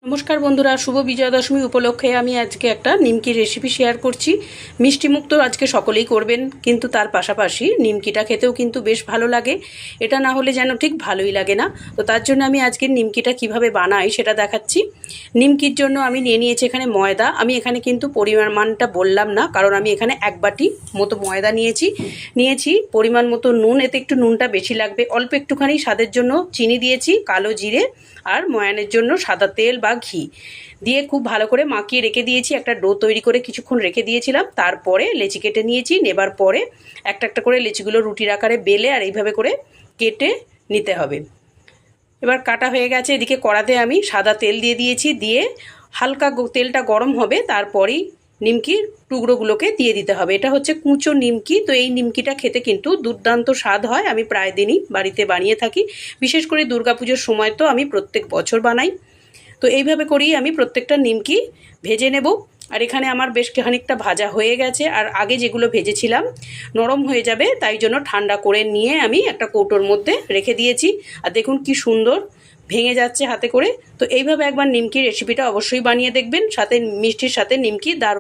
নমস্কার বন্ধুরা, শুভ বিজয়া দশমী উপলক্ষে আমি আজকে একটা নিমকির রেসিপি শেয়ার করছি। মিষ্টি মুখ তো আজকে সকলেই করবেন, কিন্তু তার পাশাপাশি নিমকিটা খেতেও কিন্তু বেশ ভালো লাগে। এটা না হলে যেন ঠিক ভালোই লাগে না। তো তার জন্য আমি আজকে নিমকিটা কিভাবে বানাই সেটা দেখাচ্ছি। নিমকির জন্য আমি নিয়ে নিয়েছি এখানে ময়দা। আমি এখানে কিন্তু পরিমাণটা বললাম না, কারণ আমি এখানে 1 বাটি মতো ময়দা নিয়েছি পরিমাণ মতো নুন। এতে একটু নুনটা বেশি লাগবে। অল্প একটুখানি স্বাদের জন্য চিনি দিয়েছি, কালো জিরে আর ময়ানের জন্য সাদা তেল বা ঘি দিয়ে খুব ভালো করে মাখিয়ে রেখে দিয়েছি। একটা ডো তৈরি করে কিছুক্ষণ রেখে দিয়েছিলাম। তারপরে লেচি কেটে নিয়েছি। নেবার পরে একটা একটা করে লেচিগুলো রুটির আকারে বেলে আর এইভাবে করে কেটে নিতে হবে। এবার কাটা হয়ে গেছে। এদিকে কড়াতে আমি সাদা তেল দিয়ে দিয়েছি। দিয়ে হালকা তেলটা গরম হবে, তারপরেই নিমকির টুকরোগুলোকে দিয়ে দিতে হবে। এটা হচ্ছে কুঁচো নিমকি। তো এই নিমকিটা খেতে কিন্তু দুর্দান্ত স্বাদ হয়। আমি প্রায় দিনই বাড়িতে বানিয়ে থাকি, বিশেষ করে দুর্গাপুজোর সময় তো আমি প্রত্যেক বছর বানাই। তো এইভাবে করেই আমি প্রত্যেকটা নিমকি ভেজে নেব। আর এখানে আমার বেশ খানিকটা ভাজা হয়ে গেছে। আর আগে যেগুলো ভেজেছিলাম নরম হয়ে যাবে, তাই জন্য ঠান্ডা করে নিয়ে আমি একটা কৌটোর মধ্যে রেখে দিয়েছি। আর দেখুন কি সুন্দর ভেঙে যাচ্ছে হাতে করে। তো এইভাবে একবার নিমকির রেসিপিটা অবশ্যই বানিয়ে দেখবেন। সাথে মিষ্টির সাথে নিমকি দারুণ